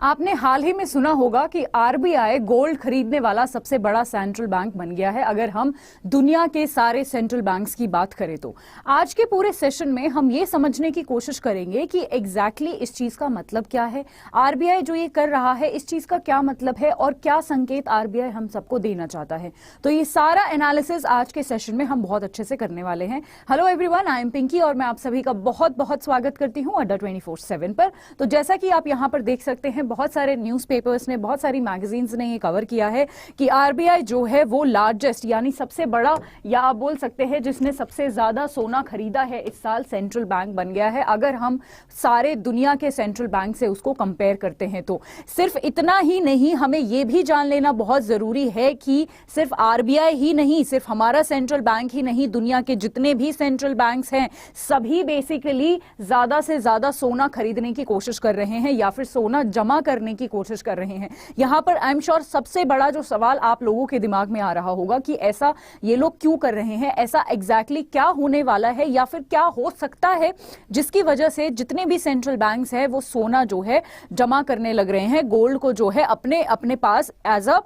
आपने हाल ही में सुना होगा कि आरबीआई गोल्ड खरीदने वाला सबसे बड़ा सेंट्रल बैंक बन गया है। अगर हम दुनिया के सारे सेंट्रल बैंक्स की बात करें तो आज के पूरे सेशन में हम ये समझने की कोशिश करेंगे कि एग्जैक्टली इस चीज का मतलब क्या है, आरबीआई जो ये कर रहा है इस चीज का क्या मतलब है और क्या संकेत आरबीआई हम सबको देना चाहता है। तो ये सारा एनालिसिस आज के सेशन में हम बहुत अच्छे से करने वाले हैं। Hello everyone, I am Pinky और मैं आप सभी का बहुत बहुत स्वागत करती हूँ अड्डा 24/7 पर। तो जैसा कि आप यहाँ पर देख सकते हैं, बहुत सारे न्यूज़पेपर्स ने, बहुत सारी मैगजीन्स ने ये कवर किया है कि आरबीआई जो है वो लार्जेस्ट यानी सबसे बड़ा, या आप बोल सकते हैं जिसने सबसे ज्यादा सोना खरीदा है इस साल, सेंट्रल बैंक बन गया है। अगर हम सारे दुनिया के सेंट्रल बैंक से उसको कंपेयर करते हैं तो सिर्फ इतना ही नहीं, हमें यह भी जान लेना बहुत जरूरी है कि सिर्फ आरबीआई ही नहीं, सिर्फ हमारा सेंट्रल बैंक ही नहीं, दुनिया के जितने भी सेंट्रल बैंक्स हैं सभी बेसिकली ज्यादा से ज्यादा सोना खरीदने की कोशिश कर रहे हैं या फिर सोना जमा करने की कोशिश कर रहे हैं। यहां पर आई एम श्योर सबसे बड़ा जो सवाल आप लोगों के दिमाग में आ रहा होगा कि ऐसा ये लोग क्यों कर रहे हैं, ऐसा एग्जैक्टली क्या होने वाला है या फिर क्या हो सकता है जिसकी वजह से जितने भी सेंट्रल बैंक्स हैं वो सोना जो है जमा करने लग रहे हैं, गोल्ड को जो है अपने अपने पास as a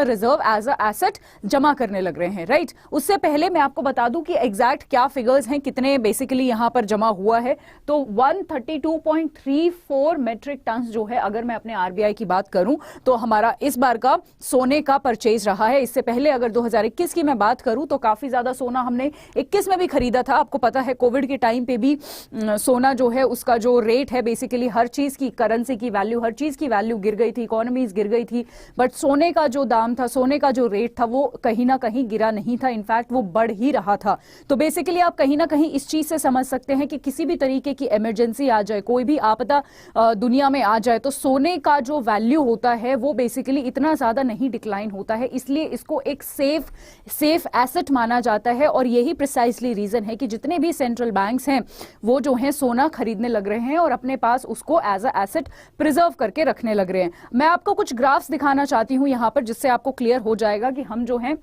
reserve, as a asset जमा करने लग रहे हैं, राइट। उससे पहले मैं आपको बता दूं कि एग्जैक्ट क्या फिगर्स हैं, कितने बेसिकली यहां पर जमा हुआ है। तो 132.34 मेट्रिक टन जो है, अगर मैं अपने आरबीआई की बात करूं तो हमारा इस बार का सोने का परचेज रहा है। इससे पहले अगर 2021 की मैं बात करूं तो काफी ज्यादा सोना हमने 21 में भी खरीदा था। आपको पता है कोविड के टाइम पे भी सोना जो है उसका जो रेट है, बेसिकली हर चीज की करेंसी की वैल्यू, हर चीज की वैल्यू गिर गई थी, इकोनॉमीज गिर गई थी, बट सोने का जो दाम था, सोने का जो रेट था वो कहीं ना कहीं गिरा नहीं था, इनफैक्ट वो बढ़ ही रहा था। तो बेसिकली आप कहीं ना कहीं इस चीज से समझ सकते हैं कि किसी भी तरीके की इमरजेंसी आ जाए, कोई भी आपदा दुनिया में आ जाए तो सोने का जो वैल्यू होता है वो बेसिकली इतना ज्यादा नहीं डिक्लाइन होता है, इसलिए इसको एक सेफ एसेट माना जाता है। और यही प्रिसाइसली रीजन है कि जितने भी सेंट्रल बैंक्स हैं वो जो है सोना खरीदने लग रहे हैं और अपने पास उसको एज अ एसेट प्रिजर्व करके रखने लग रहे हैं। मैं आपको कुछ ग्राफ्स दिखाना चाहती हूं यहां पर, जिससे आपको क्लियर हो जाएगा कि हम जो है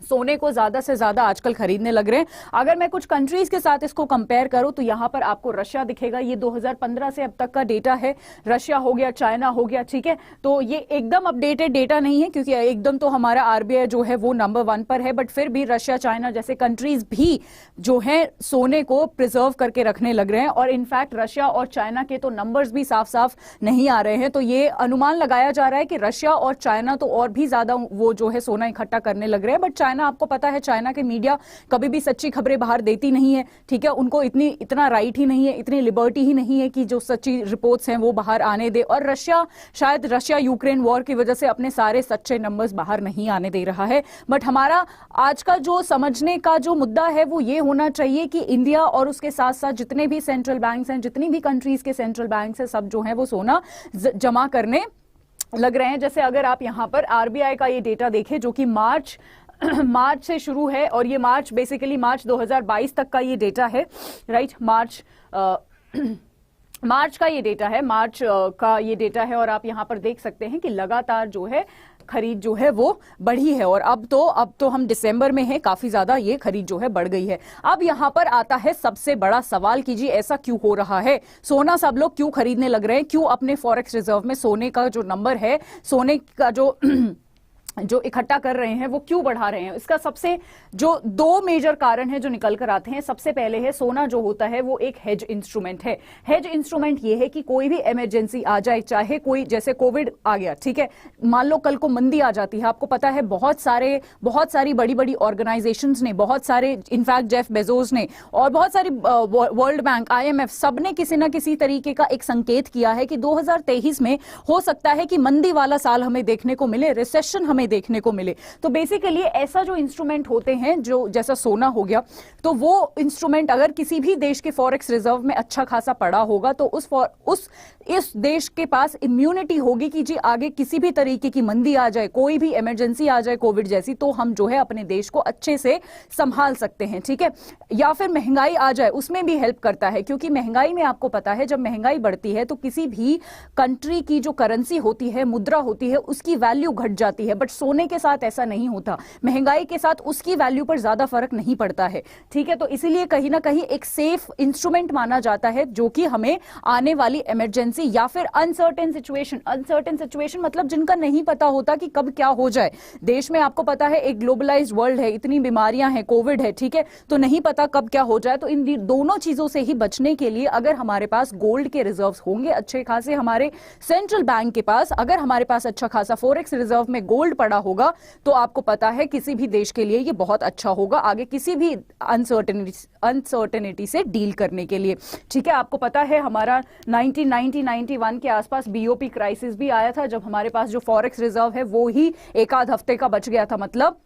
सोने को ज्यादा से ज्यादा आजकल खरीदने लग रहे हैं। अगर मैं कुछ कंट्रीज के साथ इसको कंपेयर करूं तो यहां पर आपको रशिया दिखेगा, ये 2015 से अब तक का डेटा है। रशिया हो गया, चाइना हो गया, ठीक है। तो ये एकदम अपडेटेड डेटा नहीं है क्योंकि एकदम तो हमारा आरबीआई जो है वो नंबर 1 पर है, बट फिर भी रशिया, चाइना जैसे कंट्रीज भी जो है सोने को प्रिजर्व करके रखने लग रहे हैं। और इनफैक्ट रशिया और चाइना के तो नंबर्स भी साफ साफ नहीं आ रहे हैं, तो ये अनुमान लगाया जा रहा है कि रशिया और चाइना तो और भी ज्यादा वो जो है सोना इकट्ठा करने लग रहे हैं। बट चाइना, आपको पता है चाइना के मीडिया कभी भी सच्ची खबरें बाहर देती नहीं है, ठीक है। उनको इतना राइट ही नहीं है, इतनी लिबर्टी ही नहीं है कि जो सच्ची रिपोर्ट्स हैं वो बाहर आने दे। और रशिया, शायद रशिया यूक्रेन वॉर की वजह से अपने सारे सच्चे नंबर्स बाहर नहीं आने दे रहा है। बट हमारा आज का जो समझने का जो मुद्दा है वो ये होना चाहिए कि इंडिया और उसके साथ साथ जितने भी सेंट्रल बैंक्स हैं, जितनी भी कंट्रीज के सेंट्रल बैंक्स हैं, सब जो है वो सोना जमा करने लग रहे हैं। जैसे अगर आप यहां पर आरबीआई का ये डेटा देखें जो कि मार्च से शुरू है, और ये मार्च बेसिकली मार्च 2022 तक का ये डेटा है, राइट। मार्च का ये डेटा है, मार्च का ये डेटा है। और आप यहां पर देख सकते हैं कि लगातार जो है खरीद जो है वो बढ़ी है। और अब तो हम दिसंबर में हैं, काफी ज्यादा ये खरीद जो है बढ़ गई है। अब यहां पर आता है सबसे बड़ा सवाल कि जी ऐसा क्यों हो रहा है, सोना सब लोग क्यों खरीदने लग रहे हैं, क्यों अपने फॉरेक्स रिजर्व में सोने का जो नंबर है, सोने का जो इकट्ठा कर रहे हैं वो क्यों बढ़ा रहे हैं। इसका सबसे जो 2 मेजर कारण है जो निकल कर आते हैं। सबसे पहले है सोना जो होता है वो एक हेज इंस्ट्रूमेंट है। हेज इंस्ट्रूमेंट ये है कि कोई भी इमरजेंसी आ जाए, चाहे कोई, जैसे कोविड आ गया, ठीक है, मान लो कल को मंदी आ जाती है, आपको पता है बहुत सारी बड़ी बड़ी ऑर्गेनाइजेशंस ने, बहुत सारे, इनफैक्ट जेफ बेजोस ने और बहुत सारी वर्ल्ड बैंक, IMF, सबने किसी ना किसी तरीके का एक संकेत किया है कि 2023 में हो सकता है कि मंदी वाला साल हमें देखने को मिले, रिसेशन हमें देखने को मिले। तो बेसिकली ऐसा जो इंस्ट्रूमेंट होते हैं, जो जैसा सोना हो गया, तो वो इंस्ट्रूमेंट अगर किसी भी देश के फॉरेक्स रिजर्व में अच्छा खासा पड़ा होगा तो इस देश के पास इम्यूनिटी होगी कि जी आगे किसी भी तरीके की मंदी आ जाए, कोई भी इमरजेंसी आ जाए कोविड जैसी, तो हम जो है अपने देश को अच्छे से संभाल सकते हैं, ठीक है। या फिर महंगाई आ जाए, उसमें भी हेल्प करता है, क्योंकि महंगाई में आपको पता है जब महंगाई बढ़ती है तो किसी भी कंट्री की जो करेंसी होती है, मुद्रा होती है, उसकी वैल्यू घट जाती है। बट सोने के साथ ऐसा नहीं होता, महंगाई के साथ उसकी वैल्यू पर ज्यादा फर्क नहीं पड़ता है, ठीक है। तो इसीलिए कहीं ना कहीं एक सेफ इंस्ट्रूमेंट माना जाता है जो कि हमें आने वाली इमरजेंसी या फिर अनसर्टेन सिचुएशन मतलब जिनका नहीं पता होता कि कब क्या हो जाए। देश में आपको पता है एक ग्लोबलाइज्ड वर्ल्ड है, इतनी बीमारियां हैं, कोविड है, ठीक है, तो नहीं पता कब क्या हो जाए। तो इन दोनों चीजों से ही बचने के लिए अगर हमारे पास गोल्ड के रिजर्व्स होंगे अच्छे खासे, हमारे सेंट्रल बैंक के पास अगर हमारे पास अच्छा खासा फॉरेक्स रिजर्व में गोल्ड पड़ा होगा, तो आपको पता है किसी भी देश के लिए ये बहुत अच्छा होगा आगे किसी भी अनसर्टेनिटी से डील करने के लिए, ठीक है। आपको पता है हमारा 1990-91 के आसपास बीओपी क्राइसिस भी आया था, जब हमारे पास जो फॉरेक्स रिजर्व है वो ही एक आध हफ्ते का बच गया था। मतलब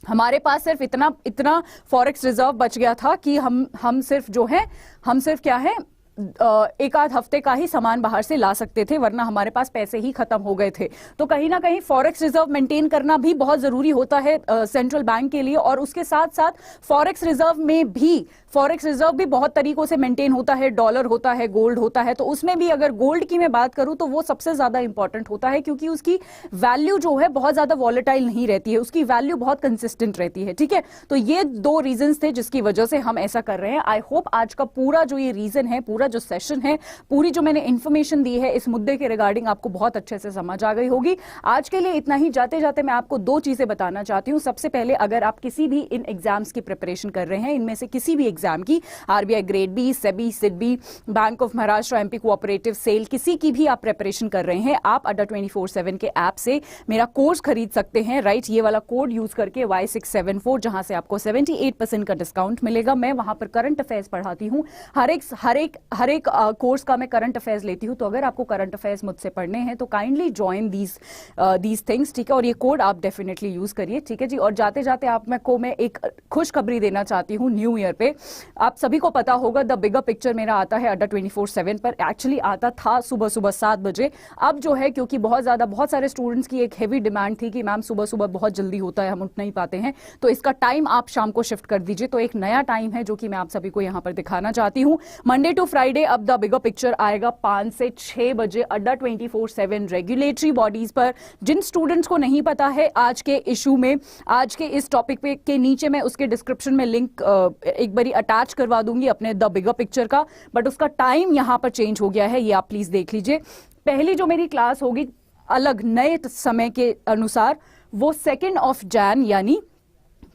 हमारे पास सिर्फ इतना फॉरेक्स रिजर्व बच गया था कि हम सिर्फ क्या है एक आध हफ्ते का ही सामान बाहर से ला सकते थे, वरना हमारे पास पैसे ही खत्म हो गए थे। तो कहीं ना कहीं फॉरेक्स रिजर्व मेंटेन करना भी बहुत जरूरी होता है सेंट्रल बैंक के लिए, और उसके साथ साथ फॉरेक्स रिजर्व भी बहुत तरीकों से मेंटेन होता है, डॉलर होता है, गोल्ड होता है। तो उसमें भी अगर गोल्ड की मैं बात करूं तो वो सबसे ज्यादा इंपॉर्टेंट होता है, क्योंकि उसकी वैल्यू जो है बहुत ज्यादा वॉलेटाइल नहीं रहती है, उसकी वैल्यू बहुत कंसिस्टेंट रहती है, ठीक है। तो ये दो रीजंस थे जिसकी वजह से हम ऐसा कर रहे हैं। आई होप आज का पूरा जो ये रीजन है, पूरा जो सेशन है, पूरी जो मैंने इंफॉर्मेशन दी है इस मुद्दे के रिगार्डिंग आपको बहुत अच्छे से समझ आ गई होगी। आज के लिए इतना ही। जाते जाते मैं आपको दो चीजें बताना चाहती हूं। सबसे पहले, अगर आप किसी भी इन एग्जाम्स की प्रिपरेशन कर रहे हैं, इनमें से किसी भी एग्जाम की, RBI grade B, SEBI, SIDBI, bank of Maharashtra, MP cooperative, SAIL, किसी की भी आप प्रिपरेशन कर रहे हैं, आप अड्डा 24/7 के ऐप से मेरा कोर्स खरीद सकते हैं, राइट। ये वाला कोड यूज करके Y674, जहां से आपको 78% का डिस्काउंट मिलेगा। मैं वहां पर करंट अफेयर्स पढ़ाती हूं, हर एक कोर्स का मैं करंट अफेयर्स लेती हूं। तो अगर आपको करंट अफेयर्स मुझसे पढ़ने हैं तो काइंडली ज्वाइन दीज थिंग्स, ठीक है। और ये कोड आप डेफिनेटली यूज करिए, ठीक है जी। और जाते जाते मैं एक खुशखबरी देना चाहती हूँ न्यू ईयर पे। आप सभी को पता होगा द बिगर पिक्चर मेरा आता है अड्डा 24/7 पर, एक्चुअली आता था सुबह 7 बजे। अब जो है, क्योंकि बहुत सारे स्टूडेंट्स की एक हेवी डिमांड थी कि मैम सुबह बहुत जल्दी होता है, हम उठ नहीं पाते हैं, तो इसका टाइम आप शाम को शिफ्ट कर दीजिए। तो एक नया टाइम है जो कि मैं आप सभी को यहां पर दिखाना चाहती हूं। मंडे टू फ्राइडे अब द बिगर पिक्चर आएगा 5 से 6 बजे अड्डा 24/7 रेगुलेटरी बॉडीज पर। जिन स्टूडेंट्स को नहीं पता है आज के इशू में, आज के इस टॉपिक पे के नीचे मैं उसके डिस्क्रिप्शन में लिंक एक बारी अटैच करवा दूंगी अपने द बिगर पिक्चर का, बट उसका टाइम यहां पर चेंज हो गया है, ये आप प्लीज देख लीजिए। पहली जो मेरी क्लास होगी अलग नए समय के अनुसार, वो 2 जनवरी यानी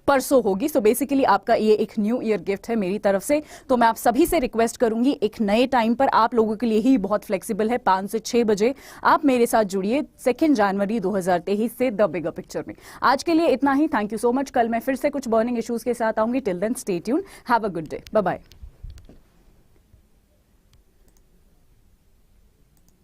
परसों होगी। सो बेसिकली आपका ये एक न्यू ईयर गिफ्ट है मेरी तरफ से। तो मैं आप सभी से रिक्वेस्ट करूंगी, एक नए टाइम पर, आप लोगों के लिए ही बहुत फ्लेक्सिबल है, 5 से 6 बजे आप मेरे साथ जुड़िए 2 जनवरी 2023 से द बिगर पिक्चर में। आज के लिए इतना ही। Thank you so much. कल मैं फिर से कुछ बर्निंग इश्यूज के साथ आऊंगी। Till then stay tuned, have a good day, bye bye.